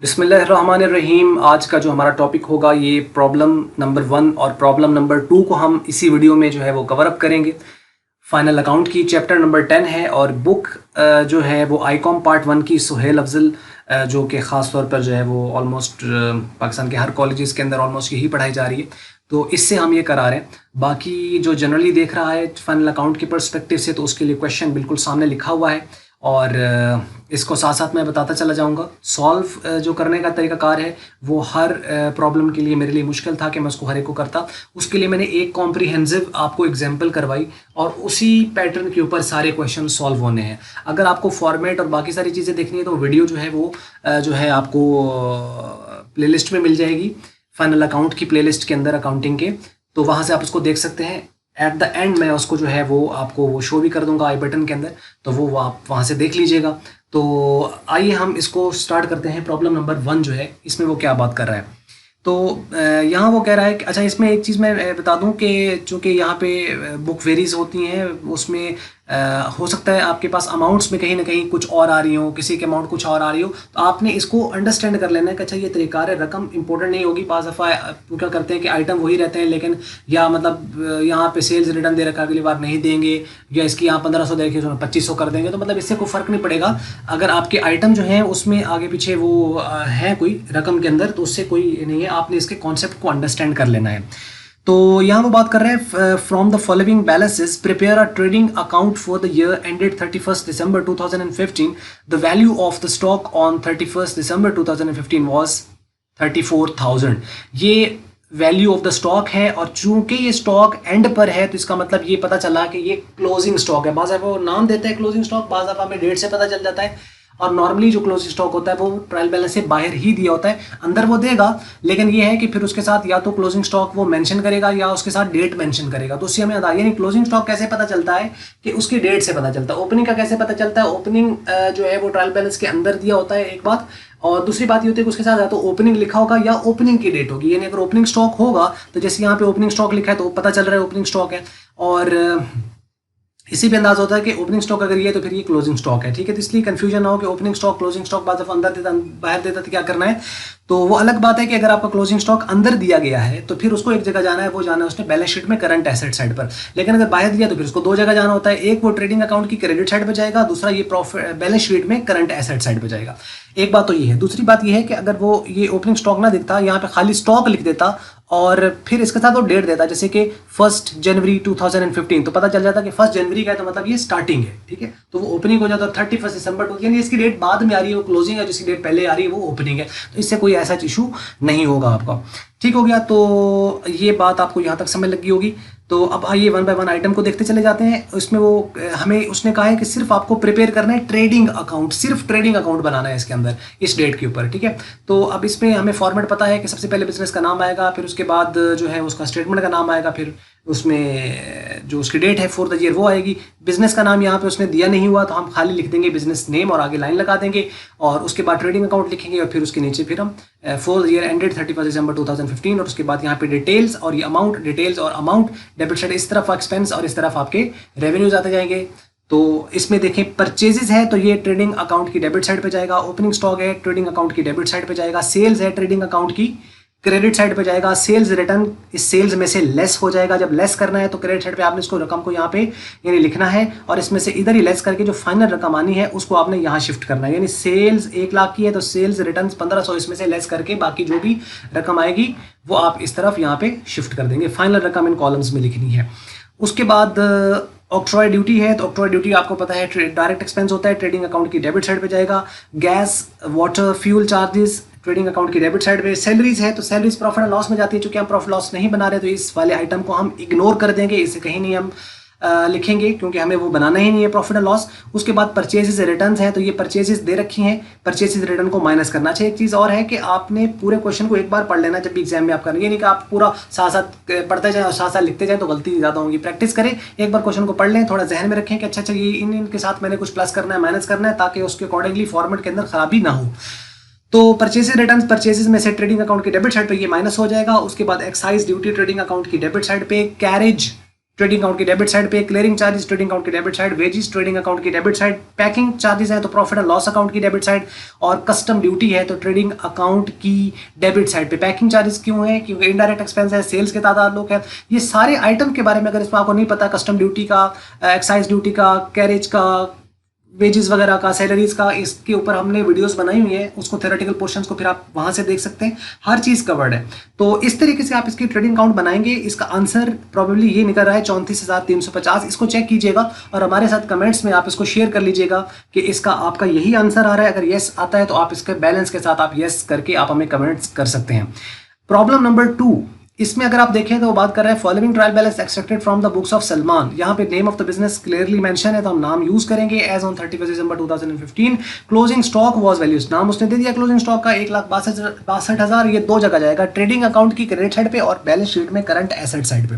बिस्मिल्लाहिर्रहमानिर्रहीम। आज का जो हमारा टॉपिक होगा ये प्रॉब्लम नंबर 1 और प्रॉब्लम नंबर 2 को हम इसी वीडियो में जो है वो कवर अप करेंगे। फाइनल अकाउंट की चैप्टर नंबर 10 है और बुक जो है वो आईकॉम पार्ट 1 की सुहेल अफजल जो कि ख़ास तौर पर जो है वो ऑलमोस्ट पाकिस्तान के हर कॉलेजेस के अंदर ऑलमोस्ट यही पढ़ाई जा रही है, तो इससे हम ये करा रहे हैं। बाकी जो जनरली देख रहा है फाइनल अकाउंट के पर्सपेक्टिव से, तो उसके लिए क्वेश्चन बिल्कुल सामने लिखा हुआ है और इसको साथ साथ मैं बताता चला जाऊंगा। सॉल्व जो करने का तरीकाकार है वो हर प्रॉब्लम के लिए मेरे लिए मुश्किल था कि मैं उसको हर एक को करता। उसके लिए मैंने एक कॉम्प्रिहेंसिव आपको एग्जांपल करवाई और उसी पैटर्न के ऊपर सारे क्वेश्चन सॉल्व होने हैं। अगर आपको फॉर्मेट और बाकी सारी चीज़ें देखनी है तो वीडियो जो है वो जो है आपको प्लेलिस्ट में मिल जाएगी, फाइनल अकाउंट की प्लेलिस्ट के अंदर अकाउंटिंग के, तो वहाँ से आप उसको देख सकते हैं। एट द एंड मैं उसको जो है वो आपको वो शो भी कर दूंगा आई बटन के अंदर, तो वो आप वहाँ से देख लीजिएगा। तो आइए हम इसको स्टार्ट करते हैं। प्रॉब्लम नंबर 1 जो है इसमें वो क्या बात कर रहा है, तो यहाँ वो कह रहा है कि अच्छा, इसमें एक चीज़ मैं बता दूं कि चूँकि यहाँ पे बुक वेरीज होती हैं, उसमें हो सकता है आपके पास अमाउंट्स में कहीं ना कहीं कुछ और आ रही हो, किसी के अमाउंट कुछ और आ रही हो, तो आपने इसको अंडरस्टैंड कर लेना है कि अच्छा ये तरीक़ार है। रकम इंपॉर्टेंट नहीं होगी, पास दफ़ा क्या करते हैं कि आइटम वही रहते हैं, लेकिन या मतलब यहाँ पे सेल्स रिटर्न दे रखा अगली बार नहीं देंगे, या इसकी यहाँ 1500 दे रखी 2500 कर देंगे, तो मतलब इससे कोई फ़र्क नहीं पड़ेगा। अगर आपके आइटम जो हैं उसमें आगे पीछे वो है कोई रकम के अंदर, तो उससे कोई नहीं है, आपने इसके कॉन्सेप्ट को अंडरस्टैंड कर लेना है। तो यहाँ वो बात कर रहे हैं, from the following balances prepare a trading account for the year ended 31 December 2015। The value of the stock on 31 December 2015 was 34,000। ये वैल्यू ऑफ द स्टॉक है और चूंकि ये स्टॉक एंड पर है तो इसका मतलब ये पता चला कि ये क्लोजिंग स्टॉक है। बाज़ दफ़ा वो नाम देते हैं क्लोजिंग स्टॉक, बाज़ दफ़ा हमें डेट से पता चल जाता है, और नॉर्मली जो क्लोजिंग स्टॉक होता है वो ट्रायल बैलेंस से बाहर ही दिया होता है, अंदर वो देगा, लेकिन ये है कि फिर उसके साथ या तो क्लोजिंग स्टॉक वो मेंशन करेगा या उसके साथ डेट मेंशन करेगा। तो उससे हमें यानी क्लोजिंग स्टॉक कैसे पता चलता है कि उसकी डेट से पता चलता है। ओपनिंग का कैसे पता चलता है, ओपनिंग जो है वो ट्रायल बैलेंस के अंदर दिया होता है, एक बात। और दूसरी बात ये होती है कि उसके साथ या तो ओपनिंग लिखा होगा या ओपनिंग की डेट होगी। यानी अगर ओपनिंग स्टॉक होगा तो जैसे यहाँ पे ओपनिंग स्टॉक लिखा है तो पता चल रहा है ओपनिंग स्टॉक है, और इसी पे अंदाज होता है कि ओपनिंग स्टॉक अगर ये है तो फिर ये क्लोजिंग स्टॉक है। ठीक है, तो इसलिए कंफ्यूजन ना हो कि ओपनिंग स्टॉक क्लोजिंग स्टॉक बाद अंदर देता बाहर देता तो क्या करना है। तो वो अलग बात है कि अगर आपका क्लोजिंग स्टॉक अंदर दिया गया है तो फिर उसको एक जगह जाना है, वो जाना है उसने बैलेंस शीट में करंट एसेट साइड पर। लेकिन अगर बाहर दिया तो फिर उसको दो जगह जाना होता है, एक वो ट्रेडिंग अकाउंट की क्रेडिट साइड पर जाएगा, दूसरा ये प्रॉफिट बैलेंस शीट में करंट एसेट साइड पर जाएगा। एक बात तो ये है। दूसरी बात ये है कि अगर वो ये ओपनिंग स्टॉक ना दिखता, यहाँ पे खाली स्टॉक लिख देता और फिर इसके साथ वो डेट देता, जैसे कि 1 जनवरी 2015, तो पता चल जाता कि 1 जनवरी का है तो मतलब ये स्टार्टिंग है। ठीक है, तो वो ओपनिंग हो जाता है 31 दिसंबर, यानी इसकी डेट बाद में आ रही है वो क्लोजिंग है, जिसकी डेट पहले आ रही है वो ओपनिंग है। तो इससे कोई ऐसा इशू नहीं होगा आपका। ठीक हो गया, तो ये बात आपको यहाँ तक समझ लगी होगी। तो अब आइए 1 बाय 1 आइटम को देखते चले जाते हैं। उसमें वो हमें उसने कहा है कि सिर्फ आपको प्रिपेयर करना है ट्रेडिंग अकाउंट, सिर्फ ट्रेडिंग अकाउंट बनाना है इसके अंदर इस डेट के ऊपर। ठीक है, तो अब इसमें हमें फॉर्मेट पता है कि सबसे पहले बिजनेस का नाम आएगा, फिर उसके बाद जो है उसका स्टेटमेंट का नाम आएगा, फिर उसमें जो उसकी डेट है फॉर द ईयर वो आएगी। बिजनेस का नाम यहाँ पे उसने दिया नहीं हुआ तो हम खाली लिख देंगे बिजनेस नेम और आगे लाइन लगा देंगे, और उसके बाद ट्रेडिंग अकाउंट लिखेंगे और फिर उसके नीचे फिर हम for the year ended 31 December 2015, और उसके बाद यहाँ पे डिटेल्स और ये अमाउंट, डिटेल्स और अमाउंट, डेबिट साइड इस तरफ एक्सपेंस और इस तरफ आपके रेवेन्यूज आते जाएंगे। तो इसमें देखें परचेजेस है तो ये ट्रेडिंग अकाउंट की डेबिट साइड पे जाएगा, ओपनिंग स्टॉक है ट्रेडिंग अकाउंट की डेबिट साइड पे जाएगा, सेल्स है ट्रेडिंग अकाउंट की क्रेडिट साइड पे जाएगा, सेल्स रिटर्न इस सेल्स में से लेस हो जाएगा। जब लेस करना है तो क्रेडिट साइड पे आपने इसको रकम को यहाँ पे यानी लिखना है, और इसमें से इधर ही लेस करके जो फाइनल रकम आनी है उसको आपने यहाँ शिफ्ट करना है। यानी सेल्स 1 लाख की है तो सेल्स रिटर्न 1500 इसमें से लेस करके बाकी जो भी रकम आएगी वो आप इस तरफ यहाँ पे शिफ्ट कर देंगे। फाइनल रकम इन कॉलम्स में लिखनी है। उसके बाद ऑक्ट्रॉय ड्यूटी है तो ऑक्ट्रॉय ड्यूटी आपको पता है डायरेक्ट एक्सपेंस होता है, ट्रेडिंग अकाउंट की डेबिट साइड पे जाएगा। Gas, water, fuel charges trading account की डेबिट साइड पे। सैलरीज है तो सैलरीज प्रॉफिट एंड लॉस में जाती है, चूंकि हम प्रॉफिट लॉस नहीं बना रहे तो इस वाले आइटम को हम इग्नोर कर देंगे, इसे कहीं नहीं हम लिखेंगे क्योंकि हमें वो बनाना ही नहीं है प्रॉफिट एंड लॉस। उसके बाद परचेजेस रिटर्न्स हैं तो ये परचेजेस दे रखी हैं, परचेजेस रिटर्न को माइनस करना चाहिए। एक चीज़ और है कि आपने पूरे क्वेश्चन को एक बार पढ़ लेना जब भी एग्जाम में आप करेंगे, नहीं कि आप पूरा साथ साथ पढ़ते जाएं और साथ साथ लिखते जाएं तो गलती ज़्यादा होगी। प्रैक्टिस करें, एक बार क्वेश्चन को पढ़ लें, थोड़ा जहन में रखें कि अच्छा ये इनके साथ मैंने कुछ प्लस करना है माइनस करना है, ताकि उसके अकॉर्डिंगली फॉर्मेट के अंदर खराबी ना हो। तो परचेजेस रिटर्न्स, परचेजेस में से ट्रेडिंग अकाउंट की डेबिट साइड पे ये माइनस हो जाएगा। उसके बाद एक्साइज ड्यूटी ट्रेडिंग अकाउंट की डेबिट साइड पे, कैरेज ट्रेडिंग अकाउंट की डेबिट साइड पे, क्लियरिंग चार्जेस ट्रेडिंग अकाउंट की debit side, wages trading account की डेबिट साइड, पैकिंग चार्जेस है तो प्रॉफिट एंड लॉस अकाउंट की डेबिट साइड, और कस्टम ड्यूटी है तो ट्रेडिंग अकाउंट की डेबिट साइड पे। पैकिंग चार्जेस क्यों है? क्योंकि इनडायरेक्ट एक्सपेंस है, सेल्स के तादाद लोग है। ये सारे आइटम के बारे में अगर इसमें आपको नहीं पता, कस्टम ड्यूटी का, एक्साइज ड्यूटी का, कैरेज का, वेजेस वगैरह का, सैलरीज का, इसके ऊपर हमने वीडियोस बनाई हुई है, उसको थ्योरेटिकल पोर्शंस को फिर आप वहां से देख सकते हैं, हर चीज कवर्ड है। तो इस तरीके से आप इसकी ट्रेडिंग अकाउंट बनाएंगे। इसका आंसर प्रोबेबली ये निकल रहा है 34,350। इसको चेक कीजिएगा और हमारे साथ कमेंट्स में आप इसको शेयर कर लीजिएगा कि इसका आपका यही आंसर आ रहा है। अगर येस आता है तो आप इसके बैलेंस के साथ आप येस करके आप हमें कमेंट्स कर सकते हैं। प्रॉब्लम नंबर 2, इसमें अगर आप देखें तो वो बात कर रहे हैं following trial balance extracted from the books of Salman. यहाँ पे name of the business clearly mention है तो हम नाम यूज करेंगे। As on 31 December 2015 closing stock was values, नाम उसने दे दिया क्लोजिंग स्टॉक का 1,62,000। ये दो जगह जाएगा, ट्रेडिंग अकाउंट की क्रेडिट साइड पे और बैलेंस शीट में करंट एसेट साइड पे।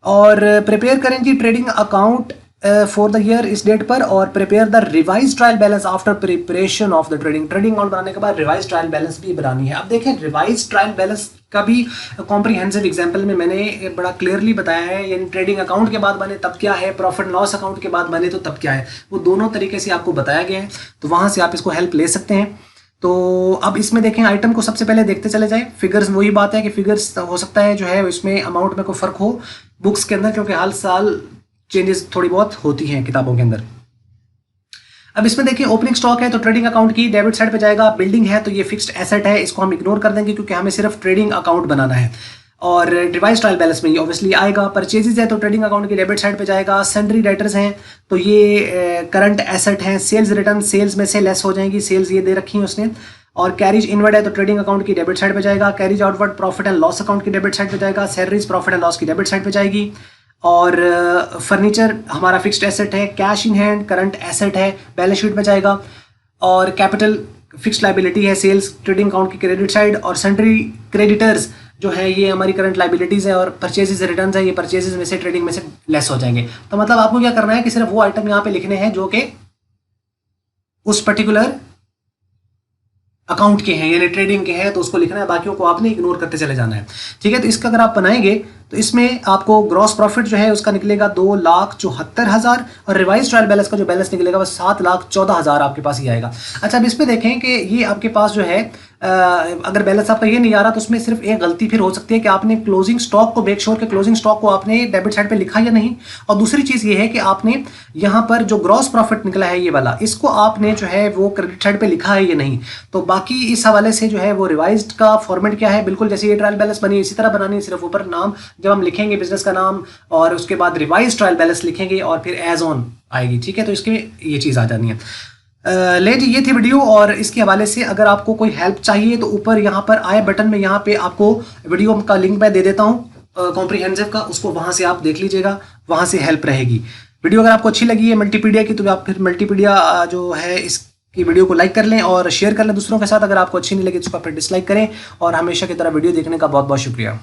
और प्रिपेयर करेंगे trading account for the year इस डेट पर, और prepare the revise trial balance after preparation of the trading account बनाने के बाद रिवाइज ट्रायल बैलेंस भी बनानी है। अब देखें रिवाइज ट्रायल बैलेंस का भी कॉम्प्रिहेंसिव एग्जांपल में मैंने बड़ा क्लियरली बताया है, यानी ट्रेडिंग अकाउंट के बाद बने तब क्या है, प्रॉफिट लॉस अकाउंट के बाद बने तो तब क्या है, वो दोनों तरीके से आपको बताया गया है, तो वहां से आप इसको हेल्प ले सकते हैं। तो अब इसमें देखें आइटम को सबसे पहले देखते चले जाए। फिगर्स वही बात है कि फिगर्स हो सकता है जो है इसमें अमाउंट में कोई फर्क हो बुक्स के अंदर, क्योंकि हर साल चेंजेस थोड़ी बहुत होती हैं किताबों के अंदर। अब इसमें देखिए ओपनिंग स्टॉक है तो ट्रेडिंग अकाउंट की डेबिट साइड पे जाएगा। बिल्डिंग है तो ये फिक्स्ड एसेट है, इसको हम इग्नोर कर देंगे क्योंकि हमें सिर्फ ट्रेडिंग अकाउंट बनाना है, और रिवाइज ट्रायल बैलेंस में ये ऑब्वियसली आएगा। परचेजेज है तो ट्रेडिंग अकाउंट की डेबिट साइड पे जाएगा। सन्ड्री डेटर्स हैं तो ये करंट एसेट हैं। सेल्स रिटर्न सेल्स में से लेस हो जाएंगी, सेल्स ये दे रखी है उसने। और कैरिज इनवर्ड है तो ट्रेडिंग अकाउंट की डेबिट साइड पे जाएगा। Carriage outward profit and loss account की डेबिट साइड पे जाएगा। सैलरीज प्रॉफिट एंड लॉस की डेबिट साइड पे जाएगी। और फर्नीचर हमारा फिक्स्ड एसेट है। Cash in hand current asset है, बैलेंस शीट में जाएगा। और कैपिटल फिक्स्ड लाइबिलिटी है, सेल्स ट्रेडिंग अकाउंट की क्रेडिट साइड। और सन्ड्री क्रेडिटर्स जो है ये हमारी करंट लाइबिलिटीज है। और परचेजेस रिटर्न है, ये परचेजेस में से ट्रेडिंग में से लेस हो जाएंगे। तो मतलब आपको क्या करना है कि सिर्फ वो आइटम यहाँ पे लिखने हैं जो कि उस पर्टिकुलर अकाउंट के हैं, यानी ट्रेडिंग के हैं, तो उसको लिखना है, बाकियों को आपने इग्नोर करते चले जाना है। ठीक है, तो इसका अगर आप बनाएंगे तो इसमें आपको ग्रॉस प्रॉफिट जो है उसका निकलेगा 2,74,000 और रिवाइज ट्रायल बैलेंस का जो बैलेंस निकलेगा वो 7,14,000 आपके पास ही आएगा। अच्छा, अब इसमें देखें कि ये आपके पास जो है अगर बैलेंस आपका ये नहीं आ रहा तो उसमें सिर्फ एक गलती फिर हो सकती है कि आपने क्लोजिंग स्टॉक को मेक श्योर कि क्लोजिंग स्टॉक को आपने डेबिट साइड पे लिखा या नहीं। और दूसरी चीज ये है कि आपने यहाँ पर जो ग्रॉस प्रॉफिट निकला है ये वाला, इसको आपने जो है वो क्रेडिट साइड पे लिखा है या नहीं। तो बाकी इस हवाले से जो है वो रिवाइज्ड का फॉर्मेट क्या है, बिल्कुल जैसे ये ट्रायल बैलेंस बनी इसी तरह बनानी है, सिर्फ ऊपर नाम जब हम लिखेंगे बिजनेस का नाम और उसके बाद रिवाइज ट्रायल बैलेंस लिखेंगे और फिर एज ऑन आएगी। ठीक है, तो इसके ये चीज आ जानी है। ले जी, ये थी वीडियो, और इसके हवाले से अगर आपको कोई हेल्प चाहिए तो ऊपर यहाँ पर आई बटन में यहाँ पे आपको वीडियो का लिंक मैं दे देता हूँ कॉम्प्रिहेंसिव का, उसको वहाँ से आप देख लीजिएगा, वहाँ से हेल्प रहेगी। वीडियो अगर आपको अच्छी लगी है मल्टीपीडिया की तो आप फिर मल्टीपीडिया जो है इसकी वीडियो को लाइक कर लें और शेयर कर लें दूसरों के साथ। अगर आपको अच्छी नहीं लगी तो उसको फिर डिसलाइक करें, और हमेशा की तरह वीडियो देखने का बहुत बहुत शुक्रिया।